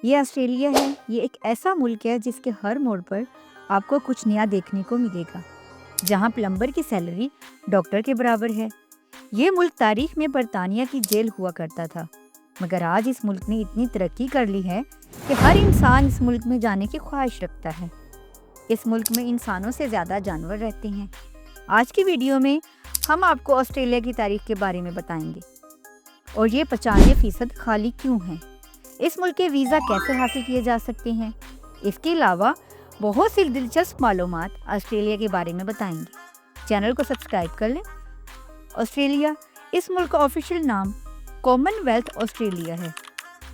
یہ آسٹریلیا ہے، یہ ایک ایسا ملک ہے جس کے ہر موڑ پر آپ کو کچھ نیا دیکھنے کو ملے گا، جہاں پلمبر کی سیلری ڈاکٹر کے برابر ہے۔ یہ ملک تاریخ میں برطانیہ کی جیل ہوا کرتا تھا، مگر آج اس ملک نے اتنی ترقی کر لی ہے کہ ہر انسان اس ملک میں جانے کی خواہش رکھتا ہے۔ اس ملک میں انسانوں سے زیادہ جانور رہتے ہیں۔ آج کی ویڈیو میں ہم آپ کو آسٹریلیا کی تاریخ کے بارے میں بتائیں گے اور یہ 95% خالی کیوں ہیں، اس ملک کے ویزا کیسے حاصل کیے جا سکتے ہیں۔ اس کے علاوہ بہت سی دلچسپ معلومات آسٹریلیا کے بارے میں بتائیں گے۔ چینل کو سبسکرائب کر لیں۔ آسٹریلیا، اس ملک کا آفیشیل نام کامن ویلتھ آسٹریلیا ہے۔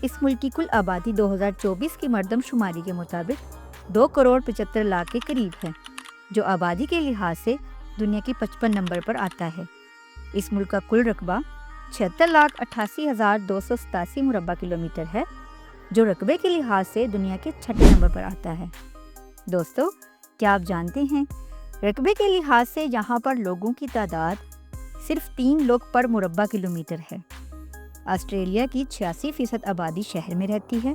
اس ملک کی کل آبادی 2024 کی مردم شماری کے مطابق 2.75 کروڑ کے قریب ہے، جو آبادی کے لحاظ سے دنیا کی 55 نمبر پر آتا ہے۔ اس ملک کا کل رقبہ 76,88,287 مربع کلومیٹر ہے، جو رقبے کے لحاظ سے دنیا کے 6 نمبر پر آتا ہے۔ دوستو، کیا آپ جانتے ہیں رقبے کے لحاظ سے یہاں پر لوگوں کی تعداد صرف 3 لوگ پر مربع کلومیٹر ہے۔ آسٹریلیا کی 86% آبادی شہر میں رہتی ہے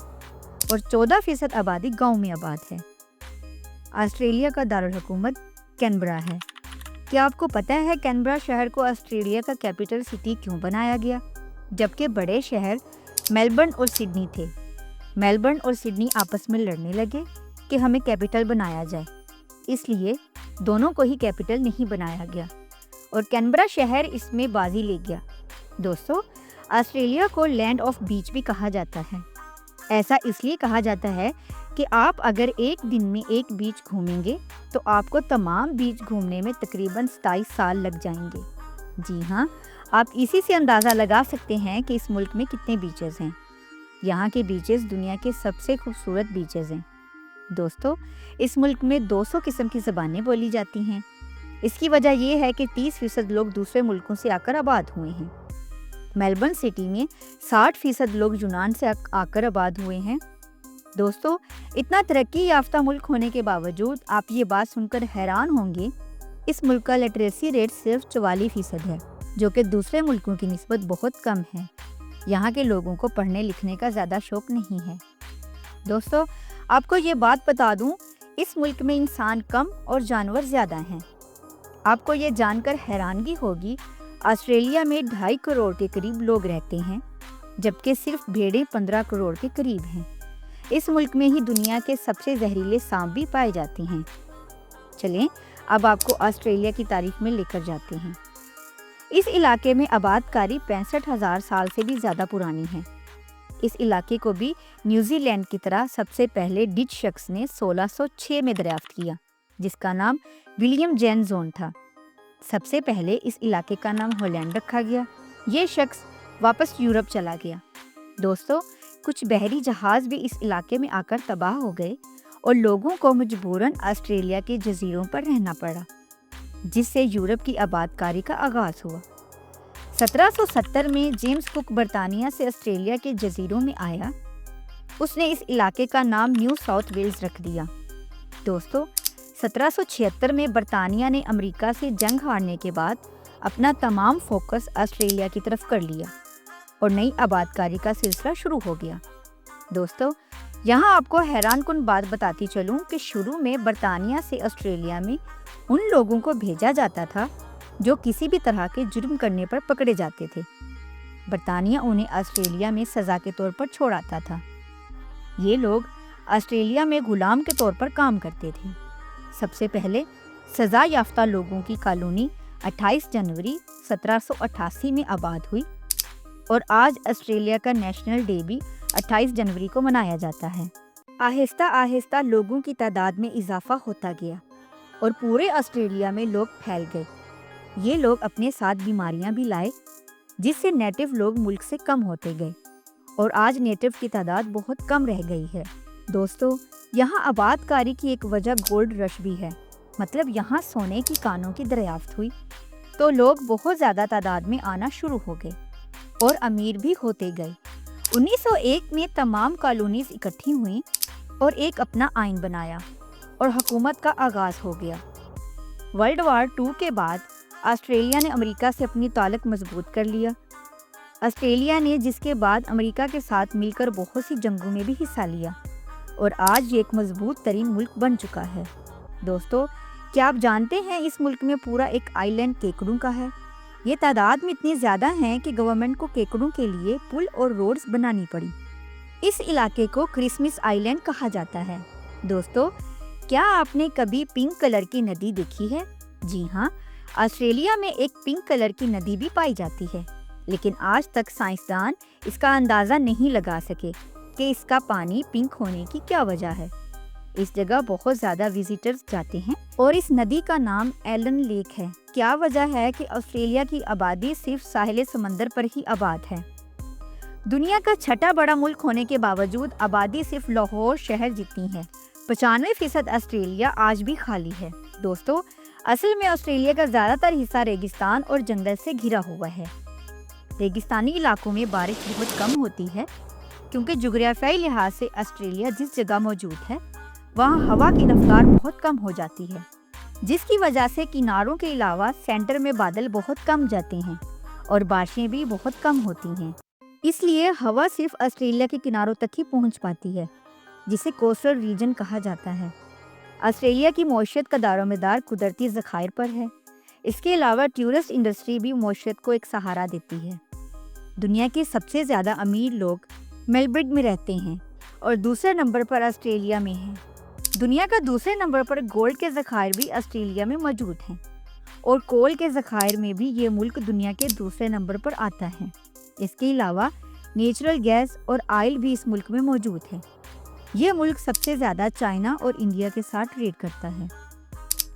اور 14% آبادی گاؤں میں آباد ہے۔ آسٹریلیا کا دارالحکومت کینبرا ہے۔ کیا آپ کو پتہ ہے کینبرا شہر کو آسٹریلیا کا کیپٹل سٹی کیوں بنایا گیا، جبکہ بڑے شہر میلبرن اور سڈنی تھے؟ میلبرن اور سڈنی آپس میں لڑنے لگے کہ ہمیں کیپٹل بنایا جائے، اس لیے دونوں کو ہی کیپٹل نہیں بنایا گیا اور کینبرا شہر اس میں بازی لے گیا۔ دوستو، آسٹریلیا کو لینڈ آف بیچ بھی کہا جاتا ہے۔ ایسا اس لیے کہا جاتا ہے کہ آپ اگر ایک دن میں ایک بیچ گھومیں گے تو آپ کو تمام بیچ گھومنے میں تقریباً 27 سال لگ جائیں گے۔ جی ہاں، آپ اسی سے اندازہ لگا سکتے ہیں کہ اس ملک میں کتنے بیچز ہیں۔ یہاں کے بیچز دنیا کے سب سے خوبصورت بیچز ہیں۔ دوستو، اس ملک میں 200 قسم کی زبانیں بولی جاتی ہیں۔ اس کی وجہ یہ ہے کہ 30% لوگ دوسرے ملکوں سے آ کر آباد ہوئے ہیں۔ میلبرن سٹی میں 60% لوگ یونان سے آ کر آباد ہوئے ہیں۔ دوستو، اتنا ترقی یافتہ ملک ہونے کے باوجود آپ یہ بات سن کر حیران ہوں گے، اس ملک کا لٹریسی ریٹ صرف 44% ہے، جو کہ دوسرے ملکوں کی نسبت بہت کم ہے۔ یہاں کے لوگوں کو پڑھنے لکھنے کا زیادہ شوق نہیں ہے۔ دوستو، آپ کو یہ بات بتا دوں، اس ملک میں انسان کم اور جانور زیادہ ہیں۔ آپ کو یہ جان کر حیرانگی ہوگی، آسٹریلیا میں 2.5 کروڑ کے قریب لوگ رہتے ہیں، جبکہ صرف بھیڑیں 15 کروڑ کے قریب ہیں۔ اس ملک میں ہی دنیا کے سب سے زہریلے سانپ بھی پائے جاتے ہیں۔ چلیں، اب آپ کو آسٹریلیا کی تاریخ میں لے کر جاتے ہیں۔ اس علاقے میں آباد کاری 65,000 سال سے بھی زیادہ پرانی ہے۔ اس علاقے کو بھی نیوزی لینڈ کی طرح سب سے پہلے ڈچ شخص نے 1606 میں دریافت کیا، جس کا نام ولیم جین زون تھا۔ سب سے پہلے اس علاقے کا نام ہالینڈ رکھا گیا۔ یہ شخص واپس یورپ چلا گیا۔ دوستو، کچھ بحری جہاز بھی اس علاقے میں آ کر تباہ ہو گئے اور لوگوں کو مجبوراً آسٹریلیا کے جزیروں پر رہنا پڑا، جس سے یورپ کی آباد کاری کا آغاز ہوا۔ 1770 میں جیمز کک برطانیہ سے آسٹریلیا کے جزیروں میں آیا۔ اس نے اس علاقے کا نام نیو ساؤتھ ویلز رکھ دیا۔ دوستو، 1776 میں برطانیہ نے امریکہ سے جنگ ہارنے کے بعد اپنا تمام فوکس آسٹریلیا کی طرف کر لیا اور نئی آباد کاری کا سلسلہ شروع ہو گیا۔ دوستو، یہاں آپ کو حیران کن بات بتاتی چلوں کہ شروع میں برطانیہ سے آسٹریلیا میں ان لوگوں کو بھیجا جاتا تھا جو کسی بھی طرح کے جرم کرنے پر پکڑے جاتے تھے۔ برطانیہ انہیں آسٹریلیا میں سزا کے طور پر چھوڑاتا تھا۔ یہ لوگ آسٹریلیا میں غلام کے طور پر کام کرتے تھے۔ سب سے پہلے سزا یافتہ لوگوں کی کالونی 28 جنوری 1788 میں آباد ہوئی اور آج آسٹریلیا کا نیشنل ڈے بھی 28 جنوری کو منایا جاتا ہے۔ آہستہ آہستہ لوگوں کی تعداد میں اضافہ ہوتا گیا اور پورے آسٹریلیا میں لوگ پھیل گئے۔ یہ لوگ اپنے ساتھ بیماریاں بھی لائے، جس سے نیٹو لوگ ملک سے کم ہوتے گئے اور آج نیٹو کی تعداد بہت کم رہ گئی ہے۔ دوستو، یہاں آباد کاری کی ایک وجہ گولڈ رش بھی ہے، مطلب یہاں سونے کی کانوں کی دریافت ہوئی تو لوگ بہت زیادہ تعداد میں آنا شروع ہو گئے اور امیر بھی ہوتے گئے۔ 1901 میں تمام کالونیز اکٹھی ہوئیں اور ایک اپنا آئین بنایا اور حکومت کا آغاز ہو گیا۔ ورلڈ وار 2 کے بعد آسٹریلیا نے امریکہ سے اپنی تعلق مضبوط کر لیا۔ آسٹریلیا نے جس کے بعد امریکہ کے ساتھ مل کر بہت سی جنگوں میں بھی حصہ لیا اور آج یہ ایک مضبوط ترین ملک بن چکا ہے۔ دوستو، کیا آپ جانتے ہیں اس ملک میں پورا ایک آئی لینڈ کیکڑوں کا ہے؟ یہ تعداد میں اتنی زیادہ ہیں کہ گورنمنٹ کو کیکڑوں کے لیے پل اور روڈز بنانی پڑی۔ اس علاقے کو کرسمس آئی لینڈ کہا جاتا ہے۔ دوستو، کیا آپ نے کبھی پنک کلر کی ندی دیکھی ہے؟ جی ہاں، آسٹریلیا میں ایک پنک کلر کی ندی بھی پائی جاتی ہے، لیکن آج تک سائنسدان اس کا اندازہ نہیں لگا سکے کہ اس کا پانی پنک ہونے کی کیا وجہ ہے۔ اس جگہ بہت زیادہ وزٹرز جاتے ہیں اور اس ندی کا نام ایلن لیک ہے۔ کیا وجہ ہے کہ آسٹریلیا کی آبادی صرف ساحل سمندر پر ہی آباد ہے؟ دنیا کا چھٹا بڑا ملک ہونے کے باوجود آبادی صرف لاہور شہر جتنی ہے۔ 95% آسٹریلیا آج بھی خالی ہے۔ دوستو، اصل میں آسٹریلیا کا زیادہ تر حصہ ریگستان اور جنگل سے گھرا ہوا ہے۔ ریگستانی علاقوں میں بارش بہت کم ہوتی ہے کیونکہ جغرافیائی لحاظ سے آسٹریلیا جس جگہ موجود ہے وہاں ہوا کی رفتار بہت کم ہو جاتی ہے، جس کی وجہ سے کناروں کے علاوہ سینٹر میں بادل بہت کم جاتے ہیں اور بارشیں بھی بہت کم ہوتی ہیں۔ اس لیے ہوا صرف آسٹریلیا کے کناروں تک ہی پہنچ پاتی ہے، جسے کوسٹل ریجن کہا جاتا ہے۔ آسٹریلیا کی معیشت کا دار و مدار قدرتی ذخائر پر ہے۔ اس کے علاوہ ٹورسٹ انڈسٹری بھی معیشت کو ایک سہارا دیتی ہے۔ دنیا کے سب سے زیادہ امیر لوگ میلبرن میں رہتے ہیں اور دوسرے نمبر پر آسٹریلیا میں ہیں۔ دنیا کا دوسرے نمبر پر گولڈ کے ذخائر بھی آسٹریلیا میں موجود ہیں اور کول کے ذخائر میں بھی یہ ملک دنیا کے دوسرے نمبر پر آتا ہے۔ اس کے علاوہ نیچرل گیس اور آئل بھی اس ملک میں موجود ہے۔ یہ ملک سب سے زیادہ چائنا اور انڈیا کے ساتھ ٹریڈ کرتا ہے۔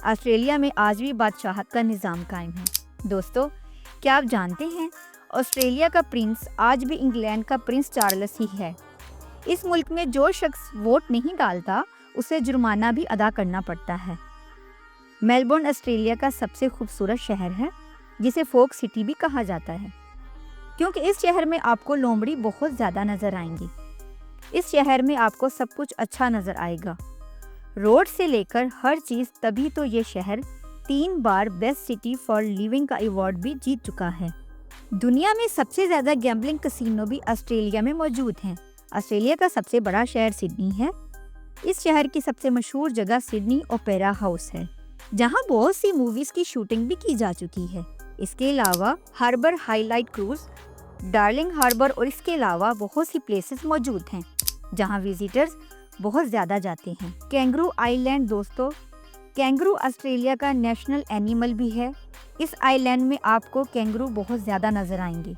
آسٹریلیا میں آج بھی بادشاہت کا نظام قائم ہے۔ دوستو، کیا آپ جانتے ہیں آسٹریلیا کا پرنس آج بھی انگلینڈ کا پرنس چارلس ہی ہے۔ اس ملک میں جو شخص ووٹ نہیں ڈالتا اسے جرمانہ بھی ادا کرنا پڑتا ہے۔ میلبورن آسٹریلیا کا سب سے خوبصورت شہر ہے، جسے فوک سٹی بھی کہا جاتا ہے، کیونکہ اس شہر میں آپ کو لومڑی بہت زیادہ نظر آئیں گی۔ اس شہر میں آپ کو سب کچھ اچھا نظر آئے گا، روڈ سے لے کر ہر چیز۔ تبھی تو یہ شہر 3 بار بیسٹ سٹی فار لیونگ کا ایوارڈ بھی جیت چکا ہے۔ دنیا میں سب سے زیادہ گیمبلنگ کسینو بھی آسٹریلیا میں موجود ہیں۔ آسٹریلیا کا سب سے بڑا شہر سڈنی ہے۔ اس شہر کی سب سے مشہور جگہ سڈنی اوپیرا ہاؤس ہے، جہاں بہت سی موویز کی شوٹنگ بھی کی جا چکی ہے۔ اس کے علاوہ harbour highlight cruise, Darling Harbour اور اس کے علاوہ بہت سی پلیسز موجود ہیں جہاں وزٹرز بہت زیادہ جاتے ہیں۔ کینگرو آئی لینڈ۔ دوستو، کینگرو آسٹریلیا کا نیشنل اینیمل بھی ہے۔ اس آئی لینڈ میں آپ کو کینگرو بہت زیادہ نظر آئیں گے۔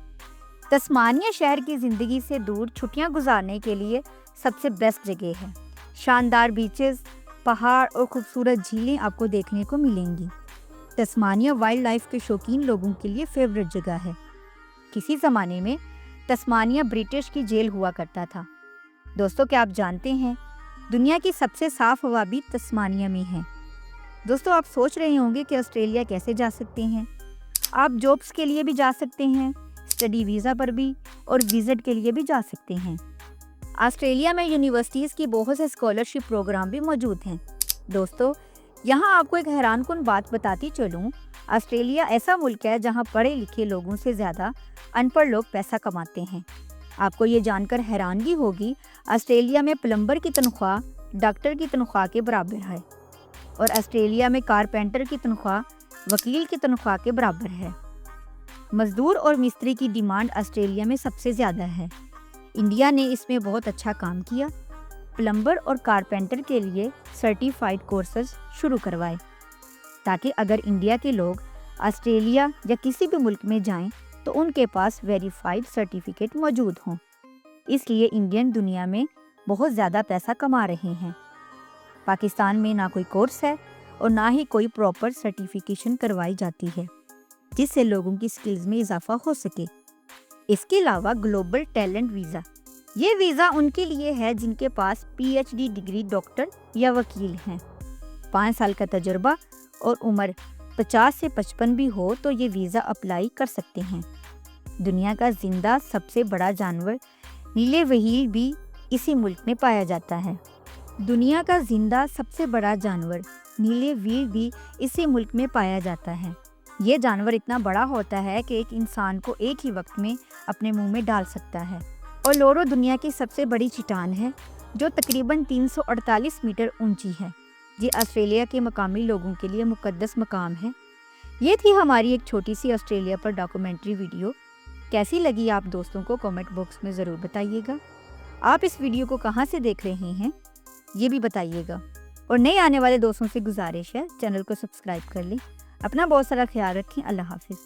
تسمانیہ شہر کی زندگی سے دور چھٹیاں گزارنے کے لیے سب سے بیسٹ جگہ ہے۔ شاندار بیچز، پہاڑ اور خوبصورت جھیلیں آپ کو دیکھنے کو ملیں گی۔ تسمانیہ وائلڈ لائف کے شوقین لوگوں کے لیے فیوریٹ جگہ ہے۔ کسی زمانے میں تسمانیہ برٹش کی جیل ہوا کرتا تھا۔ دوستو، کیا آپ جانتے ہیں دنیا کی سب سے صاف ہوا بھی تسمانیہ میں ہے۔ دوستو، آپ سوچ رہے ہوں گے کہ آسٹریلیا کیسے جا سکتے ہیں۔ آپ جابس کے لیے بھی جا سکتے ہیں، اسٹڈی ویزا پر بھی، اور وزٹ کے لیے بھی جا سکتے ہیں۔ آسٹریلیا میں یونیورسٹیز کی بہت سے اسکالرشپ پروگرام بھی موجود ہیں۔ دوستو، یہاں آپ کو ایک حیران کن بات بتاتی چلوں، آسٹریلیا ایسا ملک ہے جہاں پڑھے لکھے لوگوں سے زیادہ ان پڑھ لوگ پیسہ کماتے ہیں۔ آپ کو یہ جان کر حیرانگی ہوگی، آسٹریلیا میں پلمبر کی تنخواہ ڈاکٹر کی تنخواہ کے برابر ہے، اور آسٹریلیا میں کارپینٹر کی تنخواہ وکیل کی تنخواہ کے برابر ہے۔ مزدور اور مستری کی ڈیمانڈ آسٹریلیا میں سب سے زیادہ ہے۔ انڈیا نے اس میں بہت اچھا کام کیا، پلمبر اور کارپینٹر کے لیے سرٹیفائیڈ کورسز شروع کروائے، تاکہ اگر انڈیا کے لوگ آسٹریلیا یا کسی بھی ملک میں جائیں تو ان کے پاس ویریفائیڈ سرٹیفکیٹ موجود ہوں۔ اس لیے انڈین دنیا میں بہت زیادہ پیسہ کما رہے ہیں۔ پاکستان میں نہ کوئی کورس ہے اور نہ ہی کوئی پراپر سرٹیفیکیشن کروائی جاتی ہے جس سے لوگوں کی سکلز میں اضافہ ہو سکے۔ اس کے علاوہ گلوبل ٹیلنٹ ویزا، یہ ویزا ان کے لیے ہے جن کے پاس PhD ڈگری ڈاکٹر یا وکیل ہیں، 5 سال کا تجربہ اور عمر 50 سے 55 بھی ہو تو یہ ویزا اپلائی کر سکتے ہیں۔ دنیا کا زندہ سب سے بڑا جانور نیلے وہیل بھی اسی ملک میں پایا جاتا ہے۔ دنیا کا زندہ سب سے بڑا جانور نیلے ویل بھی اسی ملک میں پایا جاتا ہے۔ یہ جانور اتنا بڑا ہوتا ہے کہ ایک انسان کو ایک ہی وقت میں اپنے منہ میں ڈال سکتا ہے۔ اولورو دنیا کی سب سے بڑی چٹان ہے جو تقریباً 348 میٹر اونچی ہے۔ یہ آسٹریلیا کے مقامی لوگوں کے لیے مقدس مقام ہے۔ یہ تھی ہماری ایک چھوٹی سی آسٹریلیا پر ڈاکومنٹری ویڈیو۔ کیسی لگی آپ دوستوں کو کامنٹ باکس میں ضرور بتائیے گا۔ آپ اس ویڈیو کو کہاں سے دیکھ رہے ہیں یہ بھی بتائیے گا، اور نئے آنے والے دوستوں سے گزارش ہے چینل کو سبسکرائب کر لیں۔ اپنا بہت سارا خیال رکھیں۔ اللہ حافظ۔